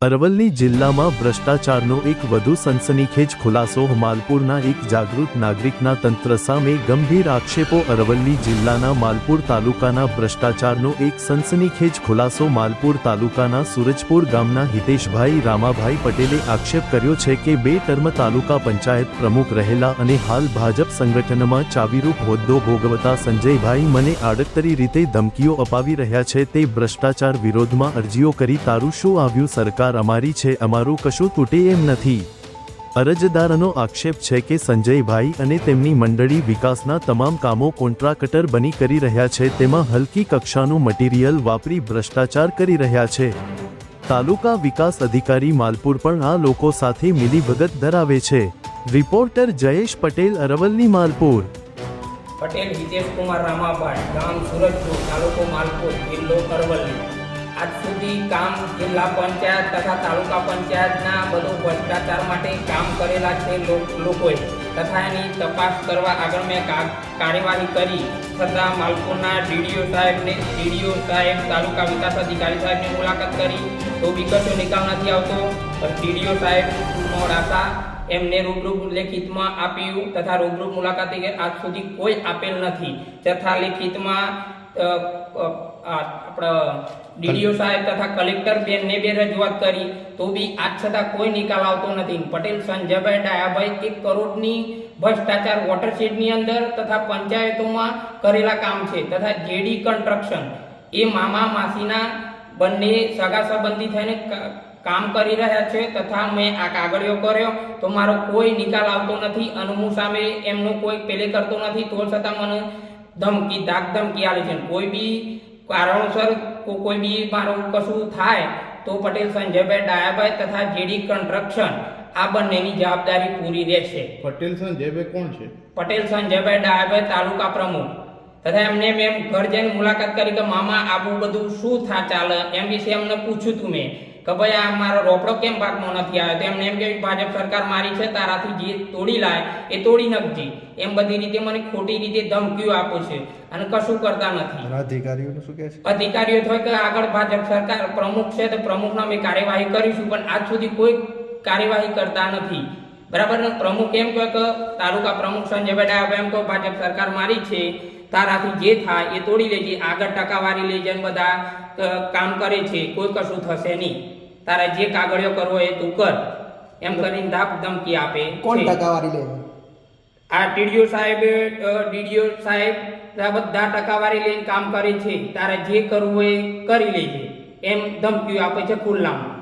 અરવલ્લી જિલ્લામાં ભ્રષ્ટાચારનો એક વધુ સનસનીખેજ ખુલાસો। માલપુરના એક જાગૃત નાગરિકના તંત્ર સામે ગંભીર આક્ષેપો। અરવલ્લી જિલ્લાના માલપુર તાલુકાના ભ્રષ્ટાચારનો એક સનસનીખેજ ખુલાસો। માલપુર તાલુકાના સૂરજપુર ગામના હિતેશભાઈ રામાભાઈ પટેલે આક્ષેપ કર્યો છે કે 2 ટર્મ તાલુકા પંચાયત પ્રમુખ રહેલા અને હાલ ભાજપ સંગઠનમાં ચાવીરૂપ હોદ્દો ભોગવતા સંજયભાઈ મને આડકતરી રીતે ધમકીઓ અપાવી રહ્યા છે। તે ભ્રષ્ટાચાર વિરોધમાં અરજીઓ કરી તારું શું આવ્યું? સરકાર અમારી છે, અમારું કશું તૂટે એમ નથી। અરજદારનો આક્ષેપ છે કે સંજયભાઈ અને તેમની મંડળી વિકાસના તમામ કામો કોન્ટ્રાક્ટર બની કરી રહ્યા છે, તેમાં હલકી કક્ષાનું મટીરીયલ વાપરી ભ્રષ્ટાચાર કરી રહ્યા છે। તાલુકા વિકાસ અધિકારી માલપુર પણ આ લોકો સાથે મિલીભગત ધરાવે છે। રિપોર્ટર જયેશ પટેલ, અરવલ્લી, માલપુર। પટેલ હિતેશ કુમાર રામાભાઈ, ગામ સુરજપુર, તાલુકો માલપુર, જિલ્લો અરવલ્લી। આજ સુધી કામ જિલ્લા પંચાયત તથા તાલુકા પંચાયતના બધું ભ્રષ્ટાચાર માટે કામ કરેલા છે લોકોએ તથા એની તપાસ કરવા આગળ મેં કાર્યવાહી કરી છતાં માલપુરના ડીડીઓ સાહેબ તાલુકા વિકાસ અધિકારી સાહેબની મુલાકાત કરી તો વિગતો નિકાલ નથી આવતો। ડીડીઓ સાહેબ મોડાસા એમને રૂબરૂ લેખિતમાં આપ્યું તથા રૂબરૂ મુલાકાતે આજ સુધી કોઈ આપેલ નથી તથા લેખિતમાં આપણા ડીડીઓ સાહેબ તથા કલેક્ટર બેનને બે રજૂઆત કરી તો બી આજ છતાં કોઈ નિકાલ આવતો નથી। પટેલ સંજયભાઈ ડાયાભાઈ 1 કરોડની ભ્રષ્ટાચાર વોટરશેડની અંદર તથા પંચાયતોમાં કરેલા કામ છે તથા જેડી કન્સ્ટ્રક્શન એ મામા માસીના બંને સગા સંબંધી થઈને કામ કરી રહ્યા છે તથા મેં આ કાગળિયો કર્યો તો મારો કોઈ નિકાલ આવતો નથી અને હું સામે એમનું કોઈ પેલે કરતો નથી તો છતાં મને ધમકી આવે છે। કોઈ બી કારણોસર કોઈ બી મારું કશું થાય તો પટેલ સંજયભાઈ ડાયાભાઈ તથા જેડી કન્સ્ટ્રક્શન આ બંનેની જવાબદારી પૂરી રહેશે। પટેલ સંજયભાઈ કોણ છે? પટેલ સંજયભાઈ ડાયાભાઈ તાલુકા પ્રમુખ તથા એમને મેં ઘર જઈને મુલાકાત કરી કે મામા આવું બધું શું ચાલે એમ વિશે એમને પૂછ્યું હતું મેં કે ભાઈ આ મારો રોકડો કેમ ભાગમાં નથી આવ્યો તો એમને એમ કે ભાજપ સરકાર મારી છે, તારાથી જે તોડી લાય એ તોડી નાખજે એમ બધી રીતે મને ખોટી રીતે ધમકીઓ આપે છે અને કશું કરતા નથી। અધિકારીઓને શું કહે છે? અધિકારીઓ થાય કે આગળ ભાજપ સરકાર પ્રમુખ છે તો પ્રમુખના અમે કાર્યવાહી કરીશું પણ આજ સુધી કોઈ કાર્યવાહી કરતા નથી। બરાબર ને? પ્રમુખ એમ કહે કે તાલુકા પ્રમુખ સંજયભાઈ ડાયાભાઈ એમ કહે ભાજપ સરકાર મારી છે, તારાથી જે થાય એ તોડી લેજે, આગળ ટકાવારી લઈ જઈને બધા કામ કરે છે, કોઈ કશું થશે નહીં, તારે જે કાગળિયો કરવો એ તું કર એમ કરીને ધમકી આપે। કોણ ટકાવારી લે? આ ડીડીઓ સાહેબ બધા ટકાવારી લઈને કામ કરે છે, તારે જે કરવું એ કરી લેજે એમ ધમકીઓ આપે છે ખુલ્લામાં।